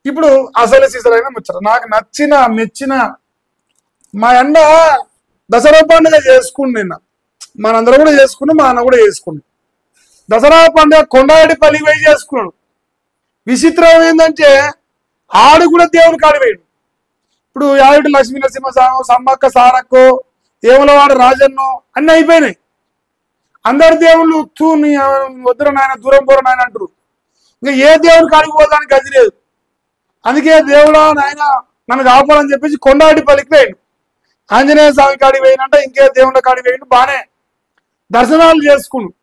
ఇప్పుడు అసలు సీసలైన ముచ్చట నాకు నచ్చిన మెచ్చిన మా అన్న దసరా పండుగ చేసుకుని నిన్న మనందరం కూడా చేసుకున్నాం, మా అన్న కూడా చేసుకున్నాం. దసరా పండుగ కొండారెడ్డిపల్లి పోయి చేసుకున్నాడు. విచిత్రం ఏంటంటే ఆడు కూడా దేవుని కాడిపోయాడు. ఇప్పుడు యాయుడు లక్ష్మీ నరసింహస్వామి, సమ్మక్క సారక్కో, దేవులవాడు రాజన్నో అన్నీ అయిపోయినాయి. అందరు దేవుళ్ళు తూని వద్దుర నాయన దూరం పోర నాయన అంటారు. ఇంకా ఏ దేవుని కాడికి పోదానికి గది లేదు. అందుకే దేవుడా నాయన నన్ను కాపాలని చెప్పేసి కొండారెడ్డిపల్లికి పోయాడు. ఆంజనేయ స్వామి కాడికి పోయినంట, ఇంకే దేవుళ్ళ కాడికి పోయిండు. బాగానే దర్శనాలు చేసుకున్నాడు.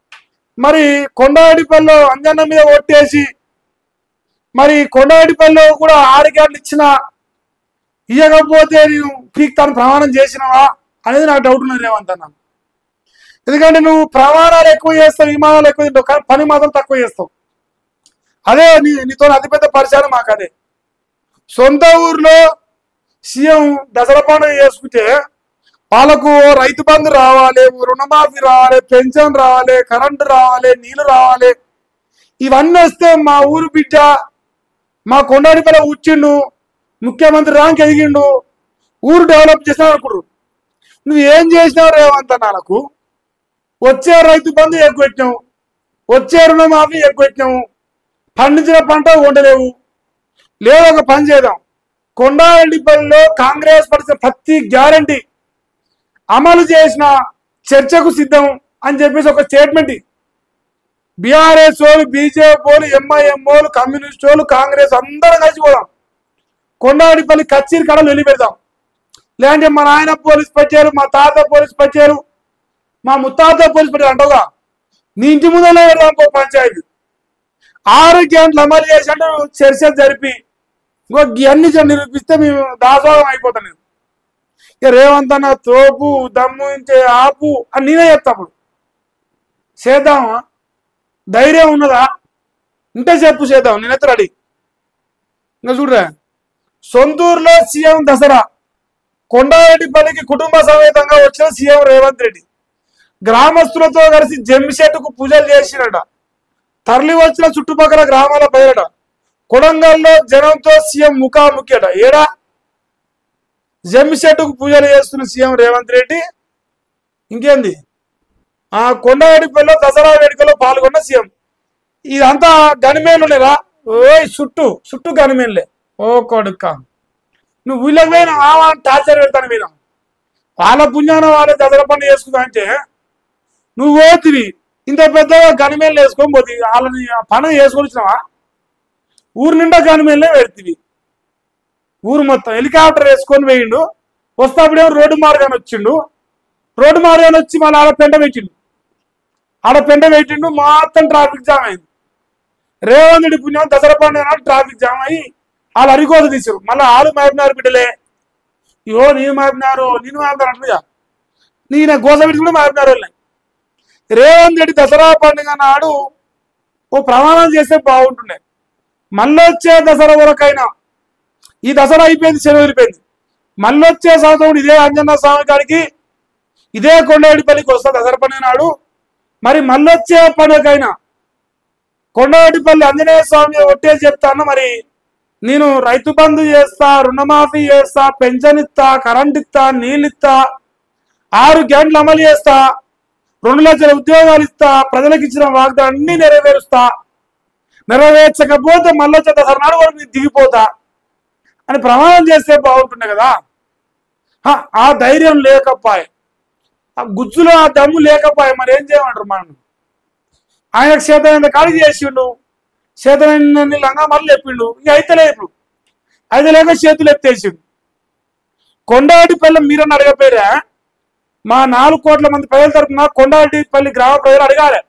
మరి కొండారెడ్డిపల్లిలో అంజన్న మీద ఒట్టేసి మరి కొండారెడ్డిపల్లిలో కూడా 6 గంటలు ఇచ్చినా ఇవ్వకపోతే నేను పీక్తాను ప్రమాణం చేసినవా అనేది నాకు డౌట్ ఉన్నది రేవంత్ అన్న. ఎందుకంటే నువ్వు ప్రమాణాలు ఎక్కువ చేస్తావు, విమానాలు ఎక్కువ తింటావు, కానీ పని మాత్రం తక్కువ చేస్తావు. అదే నీతో అతిపెద్ద పరిచయం మాకు. అదే సొంత ఊర్లో సీఎం దసరా పండుగ చేసుకుంటే వాళ్ళకు రైతు బంధు రావాలి, రుణమాఫీ రావాలి, పెన్షన్ రావాలి, కరెంటు రావాలి, నీళ్లు రావాలి. ఇవన్నీ వస్తే మా ఊరు బిడ్డ మా కొండారెడ్డిపల్లి వచ్చిండు, ముఖ్యమంత్రి ర్యాంక్ ఎదిగిండు, ఊరు డెవలప్ చేసినావు అనుకుడు. నువ్వు ఏం చేసినావు రేవంత్ నాకు? వచ్చే రైతు బంధు ఎక్కువెట్టినావు, వచ్చే రుణమాఫీ ఎక్కువెట్టినావు, పండించిన పంట వండలేవు. లేదు ఒక పని చేద్దాం, కొండారెడ్డిపల్లిలో కాంగ్రెస్ పరిచిన ప్రతి గ్యారంటీ అమలు చేసిన చర్చకు సిద్ధం అని చెప్పేసి ఒక స్టేట్మెంట్. బీఆర్ఎస్ వాళ్ళు, బీజేపీ వాళ్ళు, ఎంఐఎం వాళ్ళు, కమ్యూనిస్ట్ వాళ్ళు, కాంగ్రెస్ అందరం కలిసి పోదాం, కొండారెడ్డిపల్లి కచ్చీరి కడలు వెళ్ళి పెడదాం. లేదంటే మా నాయన పోలీసు పెట్టారు, మా తాత పోలీసు పెట్టారు, మా ముత్తాత పోలీసు పెట్టారు అంటావుగా, నీ ఇంటి ముందరే పెడదాం ఇంకో పంచాయతీ. 6 గంటలు అమలు చేసి అంటే చర్చ జరిపి ఇంకో అన్ని నిరూపిస్తే మేము దాసోహం అయిపోతాం. నేను ఇక రేవంత్ అన్న తోపు దమ్ము ఇంటే ఆపు అని నేనే చెప్తా. అప్పుడు చేద్దామా? ధైర్యం ఉన్నదా? ఇంటే చెప్పు, చేద్దాం, నేనైతే రెడీ. ఇంకా చూడరా, సొంతూరులో సీఎం దసరా, కొండారెడ్డిపల్లికి కుటుంబ సమేతంగా వచ్చిన సీఎం రేవంత్ రెడ్డి గ్రామస్తులతో కలిసి జమ్మిచెట్టుకు పూజలు చేసినట. తరలి వచ్చిన చుట్టుపక్కల గ్రామాల పైరట. కొడంగల్లో జనంతో సీఎం ముఖాముఖి అట. ఏడా జమ్మిచెట్టుకు పూజలు చేస్తున్న సీఎం రేవంత్ రెడ్డి. ఇంకేంది, ఆ కొండారెడ్డిపల్లిలో దసరా వేడుకలో పాల్గొన్న సీఎం. ఇదంతా గనిమేలునేరా, ఓయ్ చుట్టూ గనిమేనులే. ఓ కొడుక్క, నువ్వు ఊళ్ళకి పోయినా టార్చర్ పెడతాను మీద వాళ్ళ పుణ్యాన వాళ్ళే దసరా పండుగ చేసుకుంటా అంటే నువ్వు పోతివి ఇంత పెద్దగా గనిమేలు వేసుకొని పోతివి. వాళ్ళని పండుగ చేసుకొని వచ్చినావా? ఊరు నిండా గనిమేలే పెడుతుంది. ఊరు మొత్తం హెలికాప్టర్ వేసుకొని పోయిండు. వస్తాప్పుడేమో రోడ్డు మార్గాన్ని వచ్చిండు. రోడ్డు మార్గాన్ని వచ్చి మళ్ళీ ఆడ పెంట పెట్టిండు. మొత్తం ట్రాఫిక్ జామ్ అయింది. రేవంత్ రెడ్డి పుణ్యం దసరా పండుగ నాడు ట్రాఫిక్ జామ్ అయ్యి వాళ్ళు అరికోత తీసారు. మళ్ళీ వాళ్ళు మాపినారు బిడ్డలే. ఇవో నేను మాపినారు అంటుగా నేను గోస పెట్టి కూడా మాపినారు వాళ్ళని. రేవంత్ రెడ్డి దసరా పండుగ నాడు ఓ ప్రమాణం చేస్తే బాగుంటుండే. మళ్ళీ వచ్చే దసరా వరకైనా, ఈ దసరా అయిపోయింది, సెలవు వెళ్ళిపోయింది, మళ్ళీ వచ్చే సంవత్సరం ఇదే అంజన్న స్వామి గారికి ఇదే కొండారెడ్డిపల్లికి వస్తా దసరా పండుగ నాడు. మరి మళ్ళీ వచ్చే పండుగకైనా కొండారెడ్డిపల్లి ఆంజనేయ స్వామి ఒట్టేసి చెప్తాను, మరి నేను రైతు బంధు చేస్తా, రుణమాఫీ చేస్తా, పెన్షన్ ఇస్తా, కరెంట్ ఇస్తా, నీళ్ళు ఇస్తా, 6 గంటలు అమలు చేస్తా, 2 లక్షల ఉద్యోగాలు ఇస్తా, ప్రజలకు ఇచ్చిన వాగ్దానం అన్ని నెరవేరుస్తా, నెరవేర్చకపోతే మళ్ళీ వచ్చే దసరా నాడు వరకు నేను దిగిపోతా అని ప్రమాణం చేస్తే బాగుంటుండే కదా. ఆ ధైర్యం లేకపోయే, ఆ గుజ్జులో ఆ దమ్ము లేకపోయే, మరి ఏం చేయమంటారు మనం? ఆయనకు చేతనైన కాడికి చేసిండు, చేతనైన లంగా మళ్ళీ చెప్పిండు. ఇక అయితేలే, ఇప్పుడు అయితే లేక చేతులు ఎత్తేసిండు. కొండారెడ్డిపల్లి మీరని అడగపోయారా? మా 4 కోట్ల మంది ప్రజల తరఫున కొండారెడ్డిపల్లి గ్రామ ప్రజలు అడగాలి,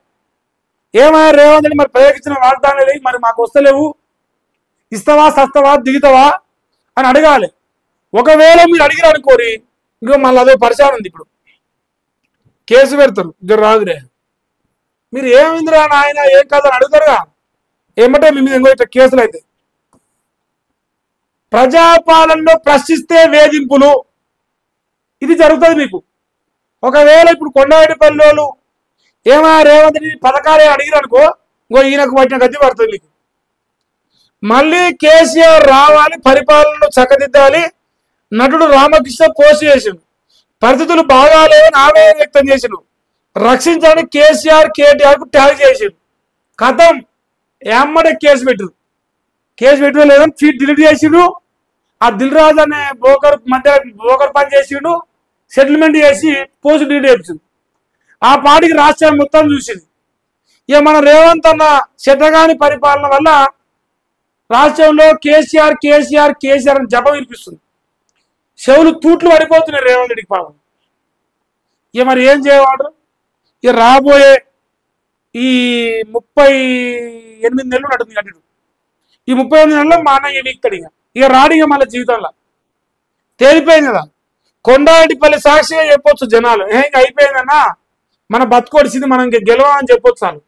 ఏమయ్యా రేవంత్ రెడ్డి మరి ప్రయోగించిన వాగ్దానాలు మరి మాకు వస్తలేవు, ఇస్తావా, సస్తావా, దిగుతావా అని అడగాలి. ఒకవేళ మీరు అడిగిన అనుకోరి ఇంకో మళ్ళీ అదో పరిచయం ఉంది. ఇప్పుడు కేసు పెడతారు, ఇద్దరు రాదురే, మీరు ఏమిందిరా నాయన ఏం కాదని అడుగుతారుగా, ఏమంటే మీ మీద ఇంకో ఇట్లా కేసులు అయితే. ప్రజాపాలనలో ప్రశ్నిస్తే వేధింపులు, ఇది జరుగుతుంది మీకు. ఒకవేళ ఇప్పుడు కొండారెడ్డిపల్లి వాళ్ళు ఏమైనా రేవంత్ రెడ్డి పథకాలే అడిగిరు అనుకో, ఇంకో ఈయనకు పట్టిన గతి పడుతుంది మీకు. మళ్ళీ కేసీఆర్ రావాలి, పరిపాలనను చక్కదిద్దాలి. నటుడు రామకృష్ణ పోస్ట్ చేసిండు, పరిస్థితులు బాగాలేవని ఆవేదన వ్యక్తం చేసిండు. రక్షించడానికి కేసీఆర్ కేటీఆర్ కు ట్యాగ్ చేసిండు. కథం ఎమ్మడే కేసు పెట్టు లేదని ఫీడ్ డిలీట్ చేసిండు. ఆ దిల్ రాజు అనే బ్రోకర్ పని చేసిండు, సెటిల్మెంట్ చేసి పోస్ట్ డిలీట్ చేసిండు. ఆ పార్టీకి రాష్ట్రం మొత్తం చూసింది. ఇక మన రేవంత్ అన్న శతగాని పరిపాలన వల్ల రాష్ట్రంలో కేసీఆర్ కేసీఆర్ కేసీఆర్ అని జపం వినిపిస్తుంది. చెవులు తూట్లు పడిపోతున్నాయి రేవంత్ రెడ్డికి పాపం. ఇక మరి ఏం చేయవాడు? ఇక రాబోయే ఈ 38 నెలలు నడుతుంది కట్టిడు. ఈ 38 నెలల్లో మా అన్న వీక్తాడు. ఇక రాడిగా మళ్ళీ జీవితంలో తేలిపోయింది కదా. కొండారెడ్డిపల్లి సాక్షిగా చెప్పొచ్చు జనాలు, ఇంకా అయిపోయిందన్నా, మన బతుకొడిచింది, మనం ఇంక గెలవని చెప్పొచ్చు చాలు.